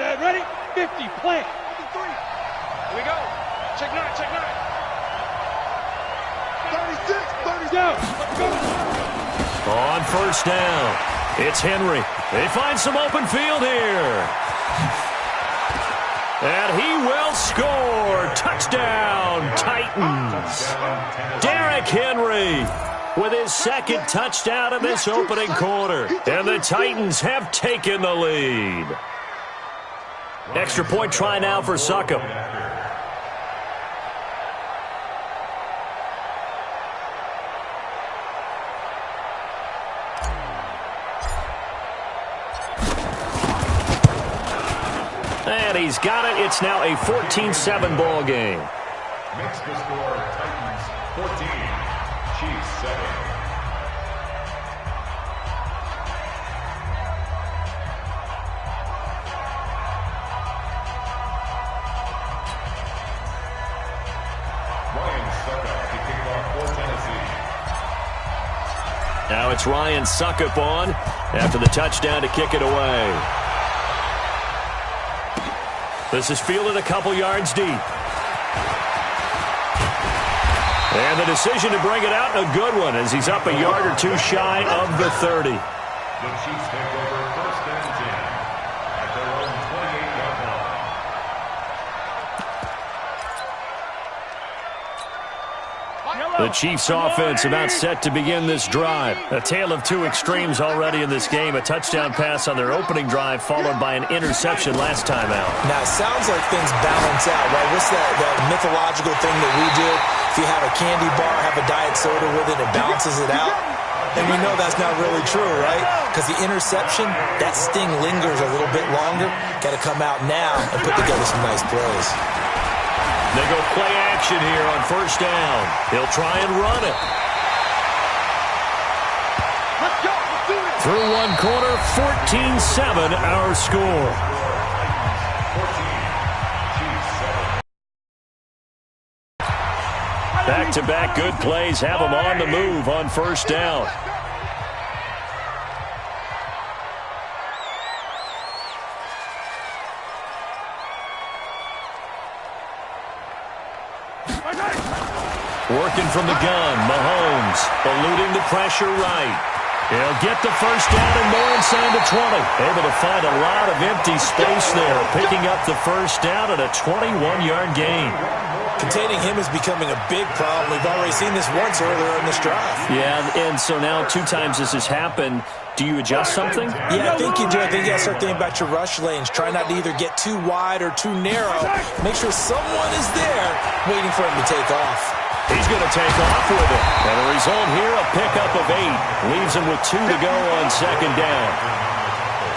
Ready? 50, plant. 53. Here we go. Check 9, check 9. 36, 30. Go. On first down, it's Henry. They find some open field here. And he will score. Touchdown, Titans. Derrick Henry with his second touchdown in this opening quarter. And the Titans have taken the lead. Extra point try now for Succop. And he's got it. It's now a 14-7 ball game. Makes the score Titans 14, Chiefs 7. Ryan Succop to kick off for Tennessee. Now it's Ryan Succop on after the touchdown to kick it away. This is fielded a couple yards deep. And the decision to bring it out, a good one, as he's up a yard or two shy of the 30. The Chiefs take over first and 10 at their own 28-yard line. The Chiefs offense about set to begin this drive. A tale of two extremes already in this game. A touchdown pass on their opening drive followed by an interception last time out. Now, it sounds like things balance out, right? What's that mythological thing that we do? If you have a candy bar, have a diet soda with it, it balances it out. And we know that's not really true, right? Because the interception, that sting lingers a little bit longer. Got to come out now and put together some nice plays. They go play action here on first down. He'll try and run it. Let's go. Let's do it. Through one quarter, 14-7 our score. 14, Chiefs 7. Back-to-back good plays have them on the move on first down. Working from the gun, Mahomes eluding the pressure right. He'll get the first down and more inside the 20. Able to find a lot of empty space there, picking up the first down at a 21-yard gain. Containing him is becoming a big problem. We've already seen this once earlier in this drive. Yeah, and so now 2 times this has happened. Do you adjust something? Yeah, I think you do. I think you got to start thinking about your rush lanes. Try not to either get too wide or too narrow. Make sure someone is there waiting for him to take off. He's going to take off with it. And the result here, a pickup of 8. Leaves him with 2 to go on second down.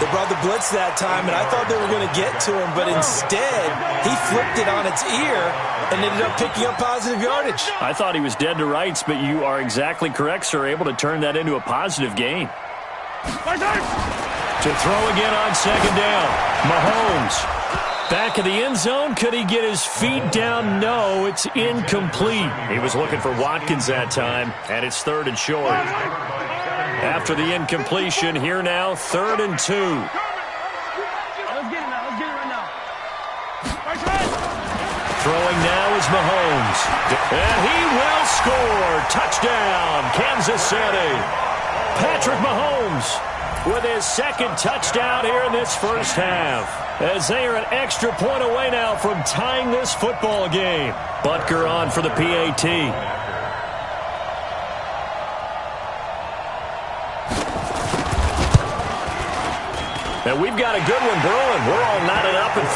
They brought the blitz that time, and I thought they were going to get to him, but instead, he flipped it on its ear and ended up picking up positive yardage. I thought he was dead to rights, but you are exactly correct, sir. Able to turn that into a positive gain. To throw again on second down. Mahomes. Back in the end zone. Could he get his feet down? No, it's incomplete. He was looking for Watkins that time, and it's 3rd and short. After the incompletion, here now, 3rd and 2. Let's get it now. Let's get it right now. Throwing now is Mahomes. And he will score. Touchdown, Kansas City. Patrick Mahomes with his second touchdown here in this first half. As they are an extra point away now from tying this football game. Butker on for the PAT. And we've got a good one brewing. We're all knotted up at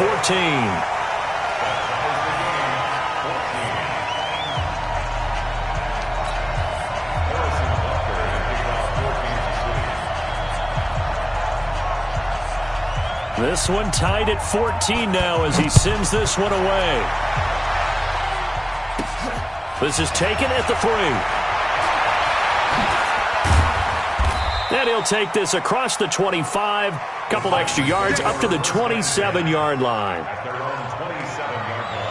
14. This one tied at 14 now as he sends this one away. This is taken at the 3. And he'll take this across the 25. Couple extra yards up to the 27-yard line. At their own 27-yard line.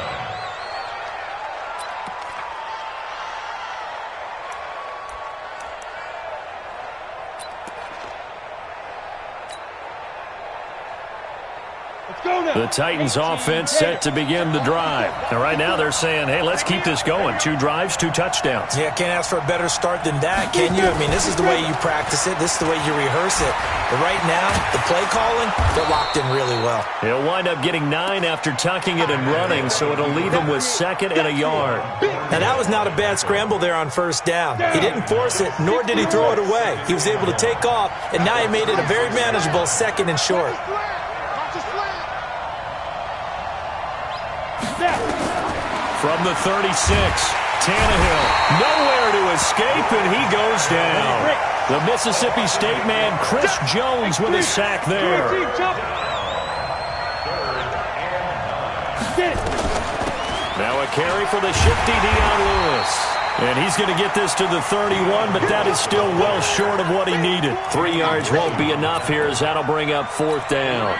Let's go. The Titans offense set to begin the drive. And right now they're saying, hey, let's keep this going. 2 drives, 2 touchdowns. Yeah, can't ask for a better start than that, can you? I mean, this is the way you practice it. This is the way you rehearse it. But right now, the play calling, they're locked in really well. He'll wind up getting 9 after tucking it and running, so it'll leave him with 2nd and a yard. Now, that was not a bad scramble there on 1st down. He didn't force it, nor did he throw it away. He was able to take off, and now he made it a very manageable 2nd and short. From the 36, Tannehill, nowhere to escape, and he goes down. The Mississippi State man, Chris Jones, with a sack there. Now a carry for the shifty Dion Lewis. And he's going to get this to the 31, but that is still well short of what he needed. 3 yards won't be enough here, as that'll bring up 4th down.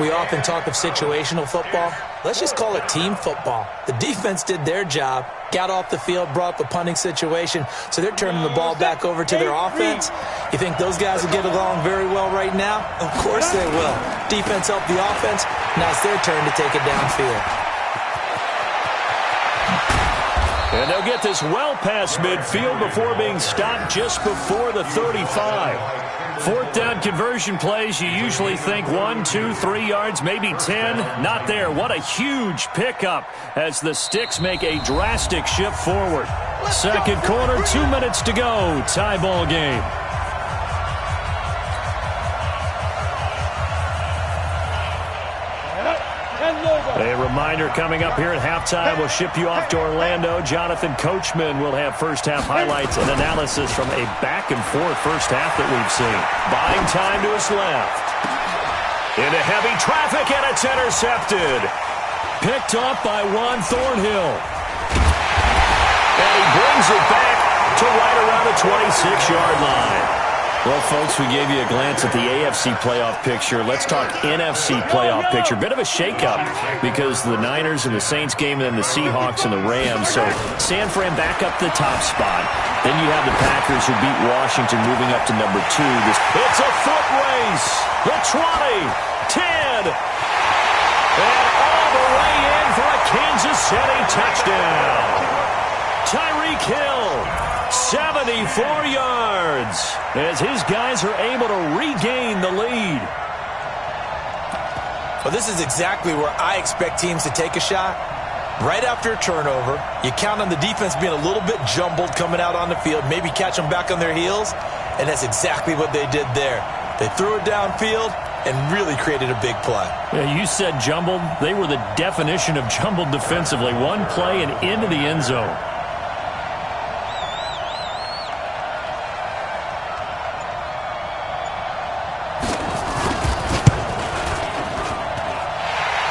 We often talk of situational football. Let's just call it team football. The defense did their job, got off the field, brought up a punting situation, so they're turning the ball back over to their offense. You think those guys will get along very well right now? Of course they will. Defense helped the offense. Now it's their turn to take it downfield. And they'll get this well past midfield before being stopped just before the 35. 4th down conversion plays, you usually think 1, 2, 3 yards, maybe 10. Not there. What a huge pickup as the Sticks make a drastic shift forward. 2nd quarter, 2 minutes to go. Tie ball game. A reminder coming up here at halftime. We'll ship you off to Orlando. Jonathan Coachman will have first-half highlights and analysis from a back-and-forth first half that we've seen. Buying time to his left. Into heavy traffic, and it's intercepted. Picked off by Juan Thornhill. And he brings it back to right around the 26-yard line. Well, folks, we gave you a glance at the AFC playoff picture. Let's talk NFC playoff picture. Bit of a shakeup because the Niners and the Saints game and then the Seahawks and the Rams. So San Fran back up the top spot. Then you have the Packers who beat Washington moving up to number 2. It's a foot race. The 20, 10, and all the way in for a Kansas City touchdown. Tyreek Hill, 74 yards, as his guys are able to regain the lead. Well, this is exactly where I expect teams to take a shot. Right after a turnover, you count on the defense being a little bit jumbled coming out on the field, maybe catch them back on their heels, and that's exactly what they did there. They threw it downfield and really created a big play. Yeah, you said jumbled. They were the definition of jumbled defensively. One play and into the end zone.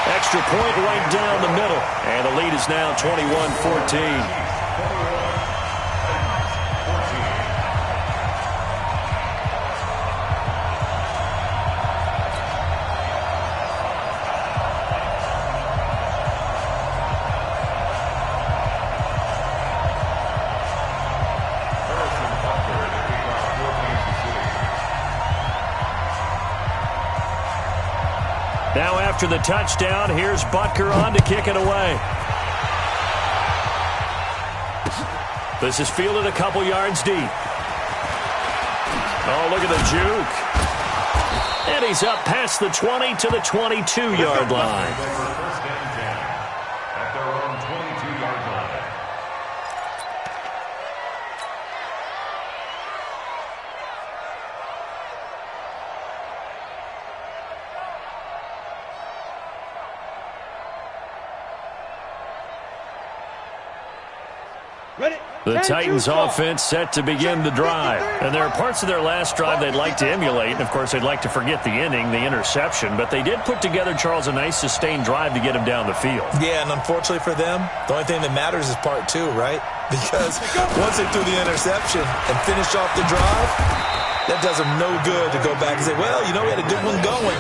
Extra point right down the middle. And the lead is now 21-14. Now after the touchdown, here's Butker on to kick it away. This is fielded a couple yards deep. Oh, look at the juke. And he's up past the 20 to the 22-yard line. First and 10 at their own 22-yard line. The Titans offense set to begin the drive. And there are parts of their last drive they'd like to emulate. And, of course, they'd like to forget the inning, the interception. But they did put together, Charles, a nice sustained drive to get him down the field. Yeah, and unfortunately for them, the only thing that matters is part 2, right? Because once they threw the interception and finished off the drive, that does them no good to go back and say, well, you know, we had a good one going.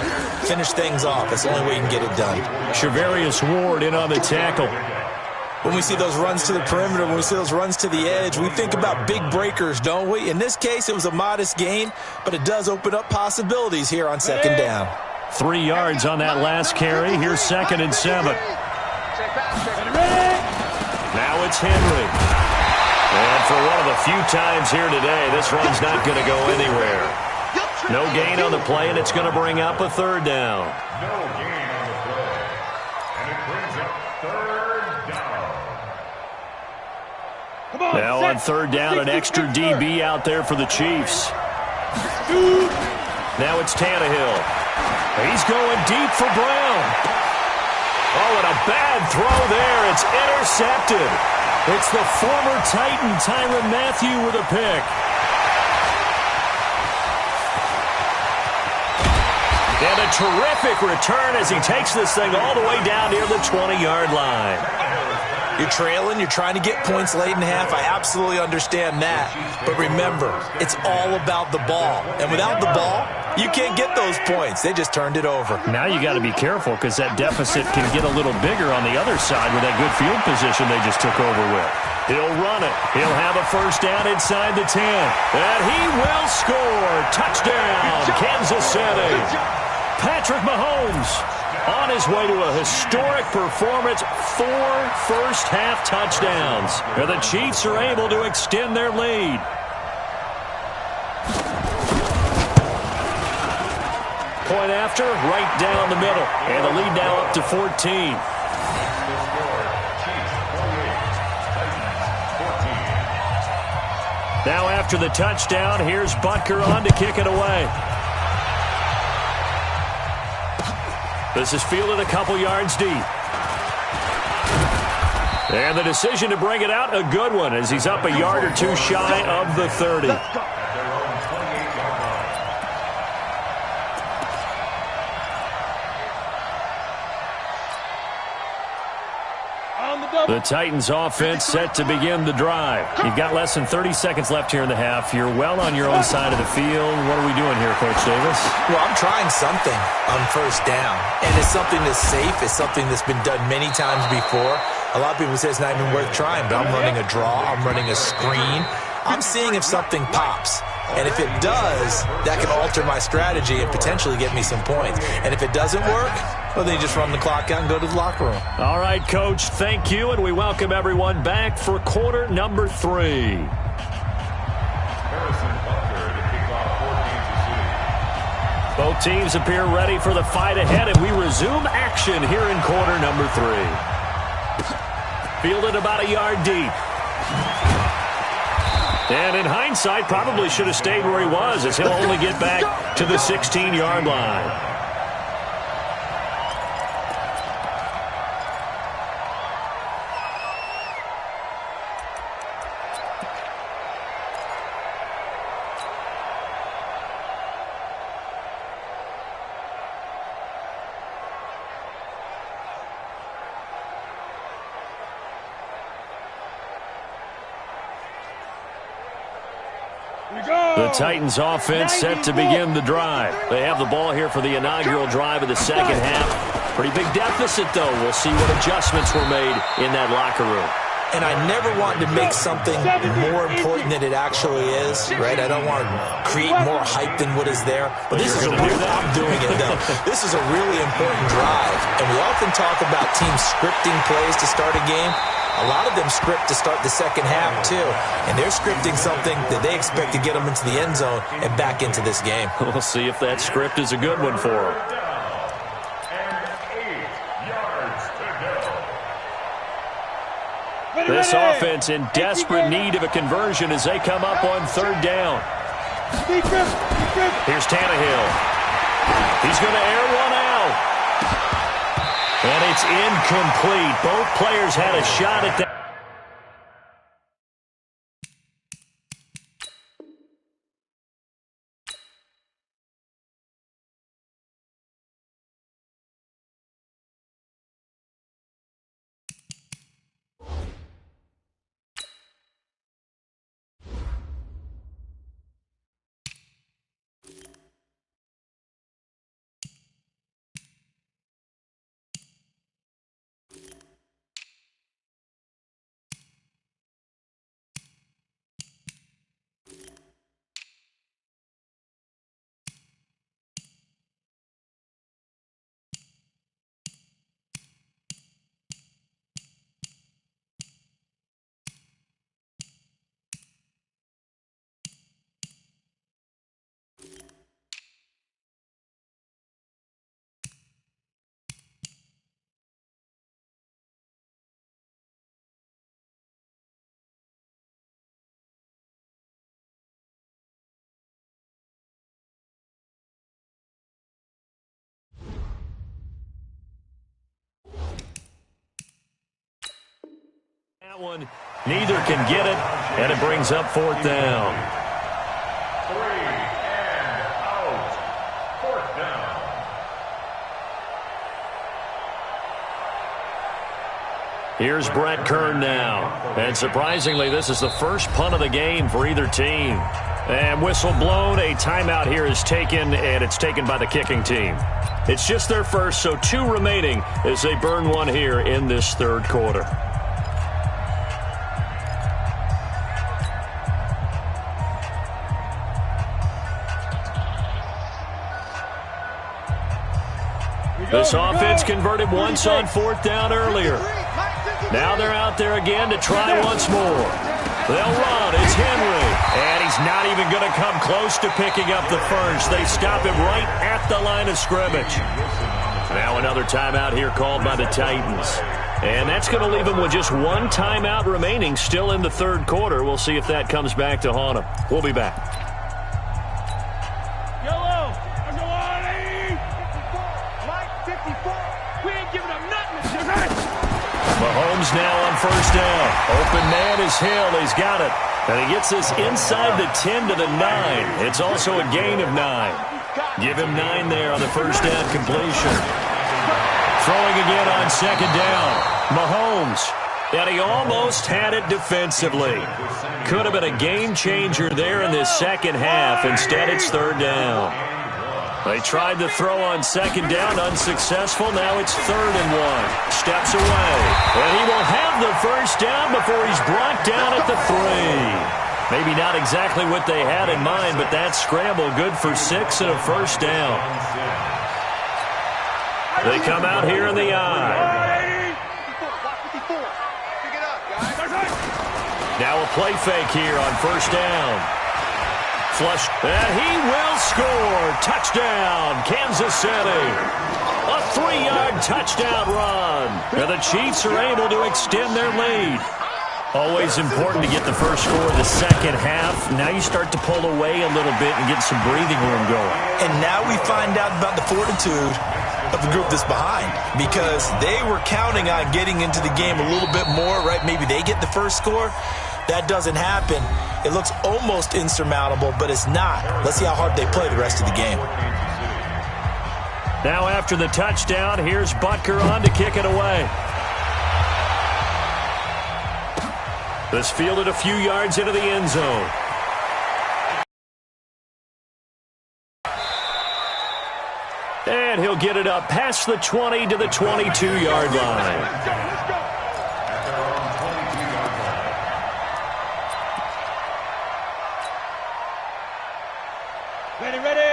Finish things off. That's the only way you can get it done. Shavarius Ward in on the tackle. When we see those runs to the perimeter, when we see those runs to the edge, we think about big breakers, don't we? In this case, it was a modest gain, but it does open up possibilities here on second down. 3 yards on that last carry. Here's 2nd and 7. Now it's Henry. And for one of the few times here today, this run's not going to go anywhere. No gain on the play, and it's going to bring up a 3rd down. No gain on the play. And it brings up 3rd down. Now on 3rd down, an extra DB out there for the Chiefs. Now it's Tannehill. He's going deep for Brown. Oh, and a bad throw there. It's intercepted. It's the former Titan, Tyrann Mathieu, with a pick. And a terrific return as he takes this thing all the way down near the 20-yard line. You're trailing, you're trying to get points late in the half. I absolutely understand that. But remember, it's all about the ball. And without the ball, you can't get those points. They just turned it over. Now you got to be careful because that deficit can get a little bigger on the other side with that good field position they just took over with. He'll run it. He'll have a 1st down inside the 10. And he will score. Touchdown, Kansas City. Patrick Mahomes on his way to a historic performance, 4 first-half touchdowns. And the Chiefs are able to extend their lead. Point after, right down the middle. And the lead now up to 14. Now after the touchdown, here's Butker on to kick it away. This is fielded a couple yards deep. And the decision to bring it out, a good one, as he's up a yard or 2 shy of the 30. The Titans offense set to begin the drive. You've got less than 30 seconds left here in the half. You're well on your own side of the field. What are we doing here, Coach Davis? Well, I'm trying something on 1st down. And it's something that's safe. It's something that's been done many times before. A lot of people say it's not even worth trying, but I'm running a draw. I'm running a screen. I'm seeing if something pops. And if it does, that can alter my strategy and potentially get me some points. And if it doesn't work, well, then you just run the clock out and go to the locker room. All right, Coach, thank you, and we welcome everyone back for quarter number 3. Both teams appear ready for the fight ahead, and we resume action here in quarter number 3. Fielded about a yard deep. And in hindsight, probably should have stayed where he was, as he'll only get back to the 16-yard line. The Titans offense set to begin the drive. They have the ball here for the inaugural drive of the 2nd half. Pretty big deficit, though. We'll see what adjustments were made in that locker room. And I never want to make something more important than it actually is, right? I don't want to create more hype than what is there. But this is I'm doing it, though. This is a really important drive. And we often talk about teams scripting plays to start a game. A lot of them script to start the 2nd half, too. And they're scripting something that they expect to get them into the end zone and back into this game. We'll see if that script is a good one for them. This offense in desperate need of a conversion as they come up on 3rd down. Here's Tannehill. He's going to air one out. And it's incomplete. Both players had a shot at that. That one, neither can get it, and it brings up fourth down. 3 and out. Fourth down. Here's Brett Kern now. And surprisingly, this is the first punt of the game for either team. And whistle blown, a timeout here is taken, and it's taken by the kicking team. It's just their first, so 2 remaining as they burn one here in this third quarter. This offense converted once on fourth down earlier. Now they're out there again to try once more. They'll run. It's Henry. And he's not even going to come close to picking up the first. They stop him right at the line of scrimmage. Now another timeout here called by the Titans. And that's going to leave them with just one timeout remaining still in the third quarter. We'll see if that comes back to haunt them. We'll be back. Yellow. Mike 54. We ain't giving up nothing. Mahomes now on first down. Open man is Hill. He's got it. And he gets this inside the 10 to the 9. It's also a gain of 9. Give him 9 there on the first down completion. Throwing again on second down. Mahomes. And he almost had it defensively. Could have been a game changer there in this second half. Instead, it's third down. They tried to throw on second down, unsuccessful. Now it's 3rd and 1. Steps away. And he will have the first down before he's brought down at the 3. Maybe not exactly what they had in mind, but that scramble good for 6 and a first down. They come out here in the eye. Now a play fake here on first down. Flush, and he will score. Touchdown, Kansas City. A 3-yard touchdown run. And the Chiefs are able to extend their lead. Always important to get the first score of the second half. Now you start to pull away a little bit and get some breathing room going. And now we find out about the fortitude of the group that's behind, because they were counting on getting into the game a little bit more, right? Maybe they get the first score. That doesn't happen. It looks almost insurmountable, but it's not. Let's see how hard they play the rest of the game. Now after the touchdown, here's Butker on to kick it away. This fielded a few yards into the end zone. And he'll get it up past the 20 to the 22-yard line.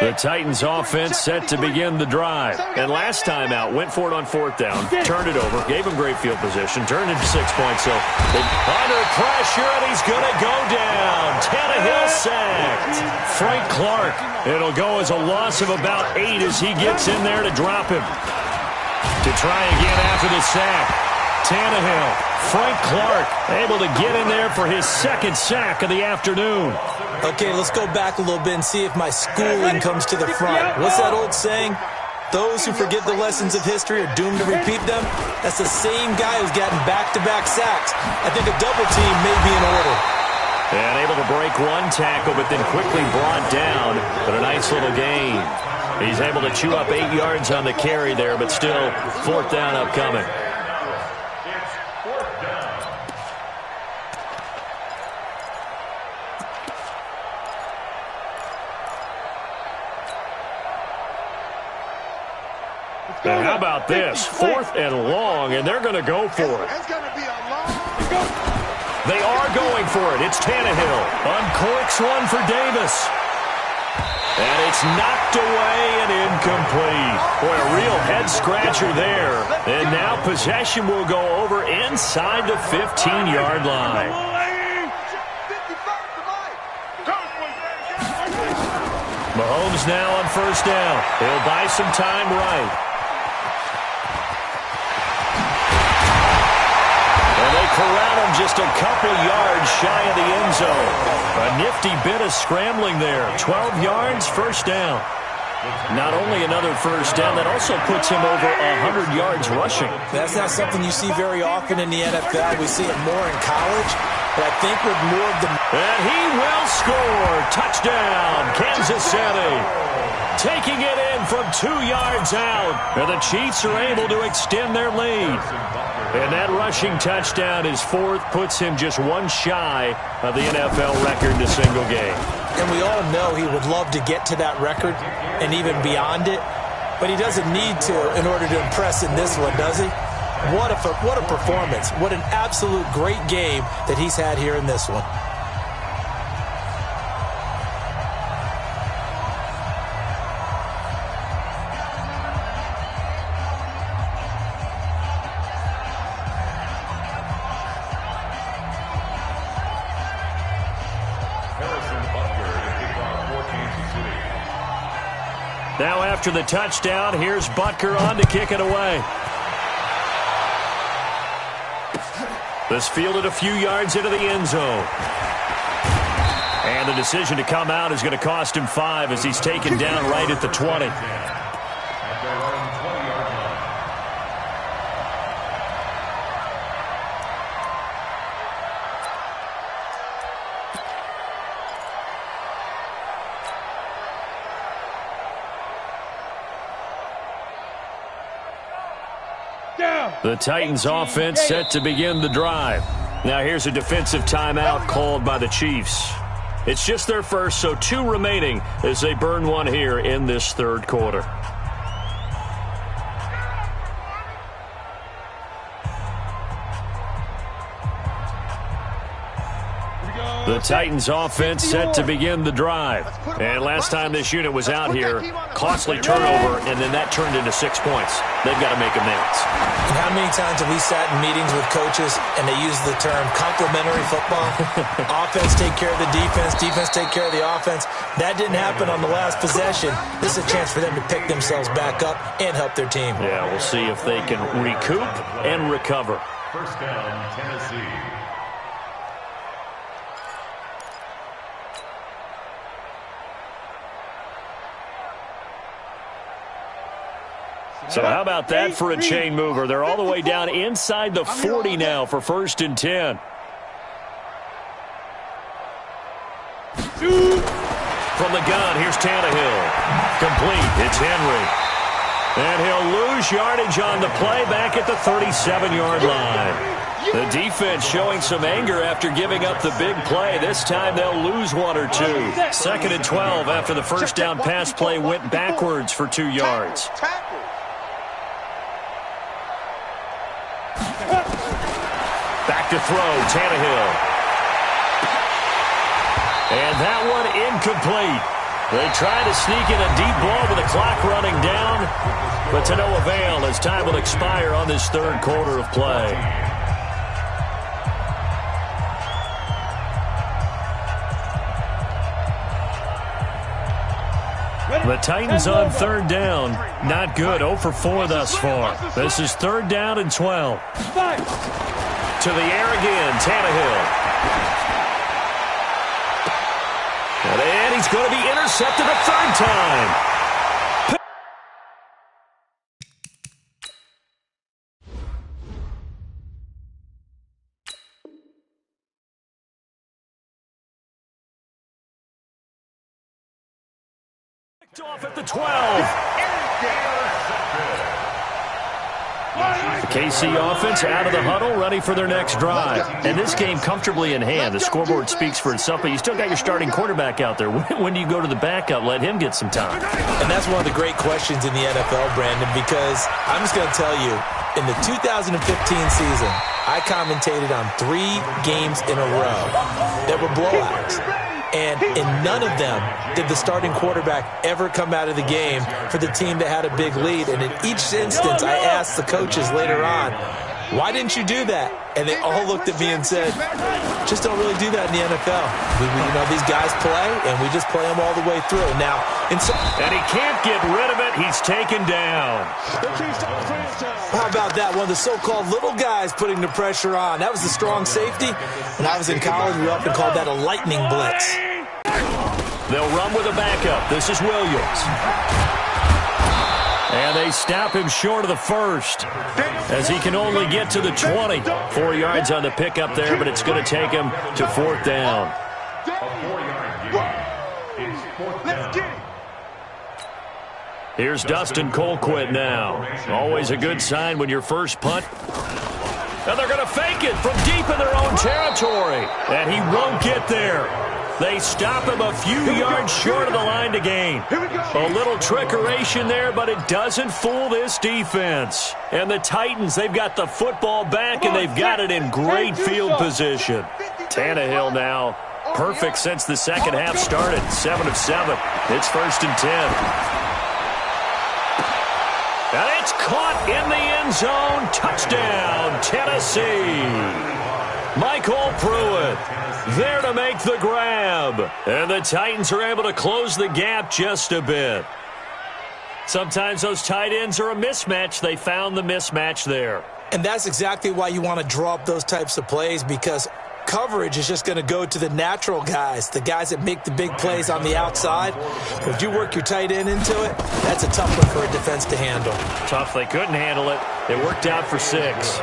The Titans offense set to begin the drive. And last time out, went for it on fourth down, turned it over, gave him great field position, turned into 6 points. So under pressure, and he's going to go down. Tannehill sacked. Frank Clark. It'll go as a loss of about 8 as he gets in there to drop him. To try again after the sack. Tannehill. Frank Clark able to get in there for his second sack of the afternoon. Okay, let's go back a little bit and see if my schooling comes to the front. What's that old saying? Those who forget the lessons of history are doomed to repeat them. That's the same guy who's gotten back-to-back sacks. I think a double team may be in order. And able to break one tackle, but then quickly brought down. But a nice little gain. He's able to chew up 8 yards on the carry there, but still fourth down upcoming. And how about this? 4th and long, and they're going to go for it. It's going to be a long go. They are going for it. It's Tannehill. Uncorks one for Davis. And it's knocked away and incomplete. Boy, a real head-scratcher there. And now possession will go over inside the 15-yard line. Mahomes now on first down. He'll buy some time right. And they corral him just a couple yards shy of the end zone. A nifty bit of scrambling there. 12 yards, first down. Not only another first down, that also puts him over 100 yards rushing. That's not something you see very often in the NFL. We see it more in college, but I think with more of the... And he will score. Touchdown, Kansas City. Taking it in from 2 yards out. And the Chiefs are able to extend their lead. And that rushing touchdown, his fourth, puts him just one shy of the NFL record in a single game. And we all know he would love to get to that record and even beyond it, but he doesn't need to in order to impress in this one, does he? What a performance. What an absolute great game that he's had here in this one. Now after the touchdown, here's Butker on to kick it away. This fielded a few yards into the end zone. And the decision to come out is going to cost him 5 as he's taken down right at the 20. The Titans offense set to begin the drive. Now here's a defensive timeout called by the Chiefs. It's just their first, so 2 remaining as they burn one here in this third quarter. The Titans offense set to begin the drive. And last time this unit was out here, costly turnover, and then that turned into 6 points. They've got to make amends. And how many times have we sat in meetings with coaches and they use the term complementary football? Offense take care of the defense, defense take care of the offense. That didn't happen on the last possession. This is a chance for them to pick themselves back up and help their team. Yeah, we'll see if they can recoup and recover. First down, Tennessee. So how about that for a chain mover? They're all the way down inside the 40 now for 1st and 10. From the gun, here's Tannehill. Complete. It's Henry. And he'll lose yardage on the play back at the 37-yard line. The defense showing some anger after giving up the big play. This time they'll lose 1 or 2. 2nd and 12 after the first down pass play went backwards for 2 yards. Back to throw, Tannehill. And that one incomplete. They try to sneak in a deep ball with the clock running down, but to no avail as time will expire on this third quarter of play. The Titans on 3rd down. Not good. 0 for 4 thus far. This is 3rd down and 12. To the air again, Tannehill. And he's going to be intercepted a 3rd time. Off at the 12. The KC offense out of the huddle, ready for their next drive. And this game comfortably in hand. The scoreboard speaks for itself, but you still got your starting quarterback out there. When do you go to the backup? Let him get some time. And that's one of the great questions in the NFL, Brandon, because I'm just going to tell you, in the 2015 season, I commentated on 3 games in a row that were blowouts. And in none of them did the starting quarterback ever come out of the game for the team that had a big lead. And in each instance, I asked the coaches later on, why didn't you do that? And they all looked at me and said, just don't really do that in the NFL. You know, these guys play, and we just play them all the way through. Now, and he can't get rid of it. He's taken down. How about that? One of the so-called little guys putting the pressure on. That was the strong safety. When I was in college, we often called that a lightning blitz. They'll run with a backup. This is Williams. And they stop him short of the first as he can only get to the 20. 4 yards on the pickup there, but it's going to take him to 4th down. A 4-yard gain. It's 4th down. Here's Dustin Colquitt now. Always a good sign when your first punt. And they're going to fake it from deep in their own territory. And he won't get there. They stop him a few yards short of the line to gain. A little trickeration there, but it doesn't fool this defense. And the Titans, they've got the football back, and they've got it in great field position. Tannehill now, perfect since the second half started. 7 of 7. It's 1st and 10. And it's caught in the end zone. Touchdown, Tennessee. Michael Pruitt there to make the grab. And the Titans are able to close the gap just a bit. Sometimes those tight ends are a mismatch. They found the mismatch there. And that's exactly why you want to draw up those types of plays, because coverage is just going to go to the natural guys, the guys that make the big plays on the outside. If you work your tight end into it, that's a tough one for a defense to handle. Tough. They couldn't handle it. It worked out for 6.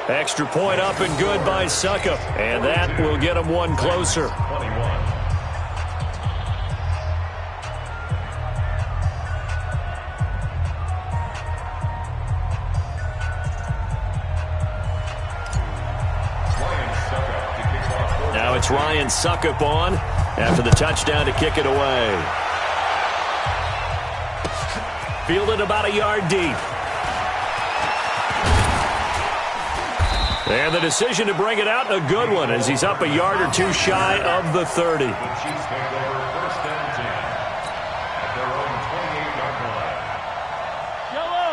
Extra point up and good by Suckup. And that will get him one closer. 21. Now it's Ryan Suckup on after the touchdown to kick it away. Fielded about a yard deep. And the decision to bring it out, a good one, as he's up a yard or two shy of the 30. The Chiefs take over 1st and 10 at their own 28-yard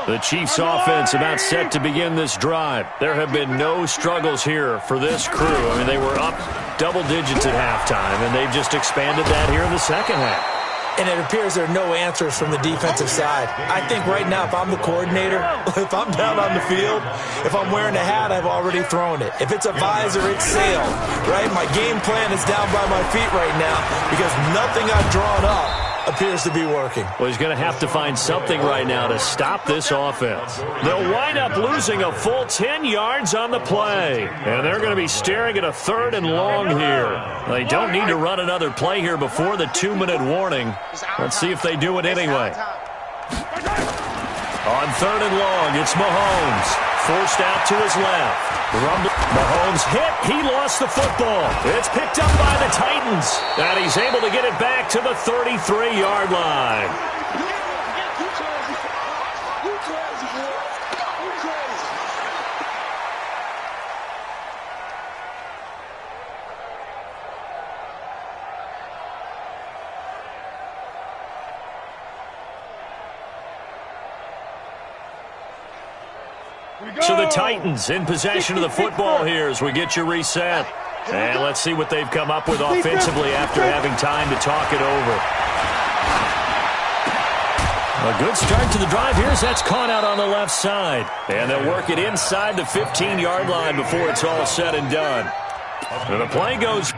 line. The Chiefs offense about set to begin this drive. There have been no struggles here for this crew. I mean, they were up double digits at halftime, and they've just expanded that here in the second half. And it appears there are no answers from the defensive side. I think right now, if I'm the coordinator, if I'm down on the field, if I'm wearing a hat, I've already thrown it. If it's a visor, it's sailed, right? My game plan is down by my feet right now because nothing I've drawn up appears to be working. Well, he's going to have to find something right now to stop this offense. They'll wind up losing a full 10 yards on the play. And they're going to be staring at a 3rd and long here. They don't need to run another play here before the 2-minute warning. Let's see if they do it anyway. On 3rd and long, it's Mahomes. Forced out to his left. Mahomes hit. He lost the football. It's picked up by the Titans. And he's able to get it back to the 33-yard line. So the Titans in possession of the football here as we get you reset. And let's see what they've come up with offensively after having time to talk it over. A good start to the drive here as that's caught out on the left side. And they'll work it inside the 15-yard line before it's all said and done. And the play goes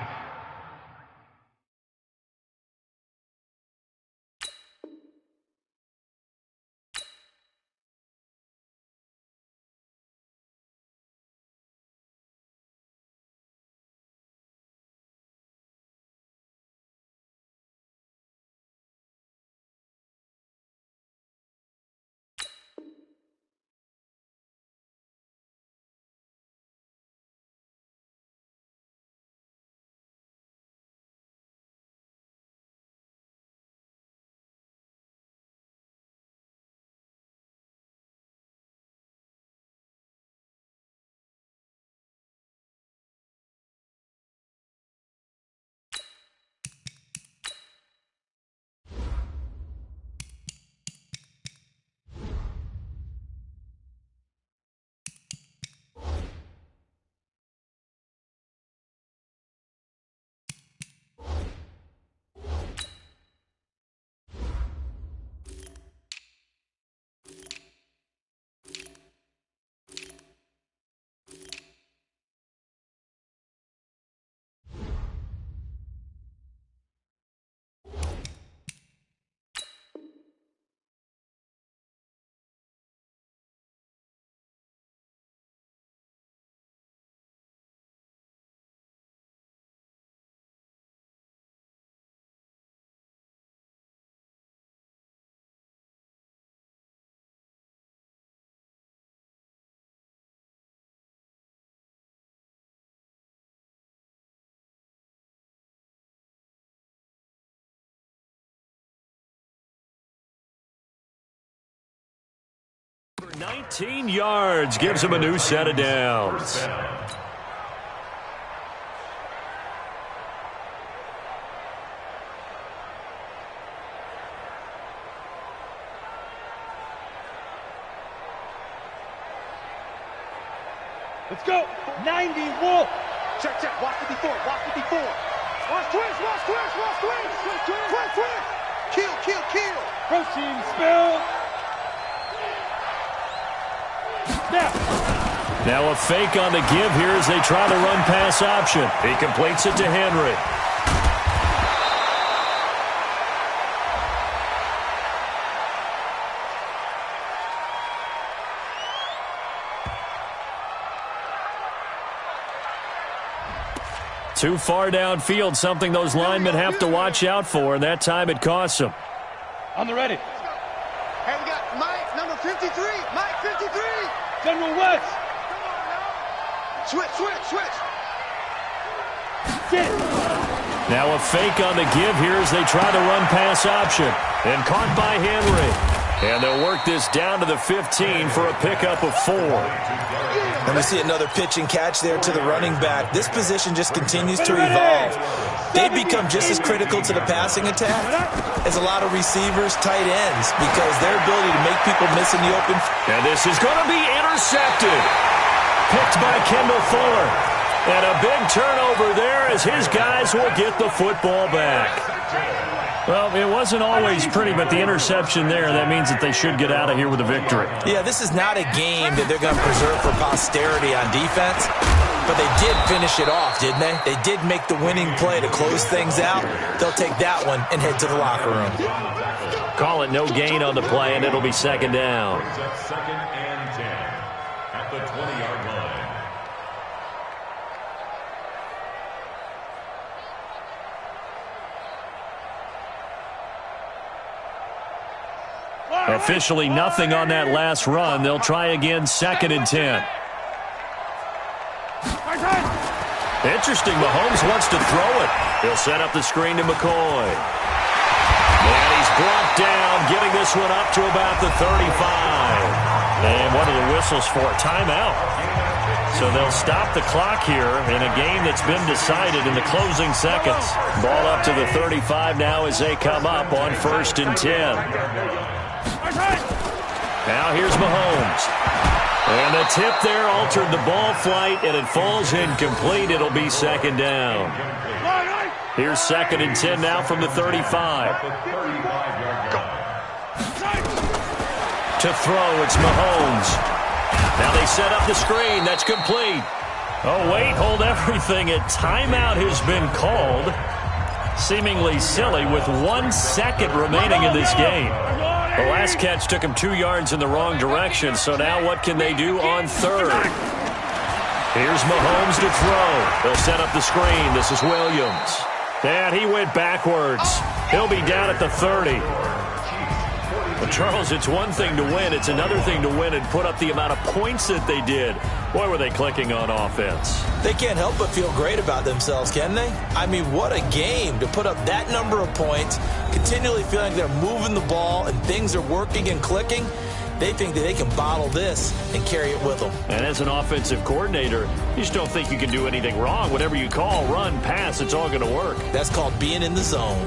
19 yards gives him a new set of downs. Let's go. 90 Wolf. Check, check. Watch it before. Watch it before. Watch twist. Watch twist. Watch twist. Twist, twist. Kill, kill, kill. Proceed, spill. Snap. Now a fake on the give here as they try to run pass option. He completes it to Henry. Too far downfield, something those linemen have to watch out for, and that time it costs them. On the ready. Hey, we got Mike, number 53. Mike, 53. General West. Switch, switch, switch. Sit. Now a fake on the give here as they try to run pass option. And caught by Henry. And they'll work this down to the 15 for a pickup of 4. And we see another pitch and catch there to the running back. This position just continues to evolve. They become just as critical to the passing attack as a lot of receivers, tight ends, because their ability to make people miss in the open. And this is going to be intercepted. Picked by Kendall Fuller. And a big turnover there as his guys will get the football back. Well, it wasn't always pretty, but the interception there, that means that they should get out of here with a victory. Yeah, this is not a game that they're going to preserve for posterity on defense, but they did finish it off, didn't they? They did make the winning play to close things out. They'll take that one and head to the locker room. Call it no gain on the play, and it'll be second down. Second and 10 at the 20-yard line. Officially nothing on that last run. They'll try again, second and 10. Interesting, Mahomes wants to throw it. He'll set up the screen to McCoy. And he's brought down, getting this one up to about the 35. And what are the whistles for? Timeout. So they'll stop the clock here in a game that's been decided in the closing seconds. Ball up to the 35 now as they come up on first and 10. Now here's Mahomes. And the tip there altered the ball flight, and it falls incomplete. It'll be second down. Here's second and 10 now from the 35. To throw, it's Mahomes. Now they set up the screen. That's complete. Oh, wait, hold everything. A timeout has been called. Seemingly silly with 1 second remaining in this game. The last catch took him 2 yards in the wrong direction, so now what can they do on third? Here's Mahomes to throw. They'll set up the screen. This is Williams. And he went backwards. He'll be down at the 30. Well, Charles, it's one thing to win. It's another thing to win and put up the amount of points that they did. Boy, were they clicking on offense. They can't help but feel great about themselves, can they? I mean, what a game to put up that number of points, continually feeling like they're moving the ball and things are working and clicking. They think that they can bottle this and carry it with them. And as an offensive coordinator, you just don't think you can do anything wrong. Whatever you call, run, pass, it's all going to work. That's called being in the zone.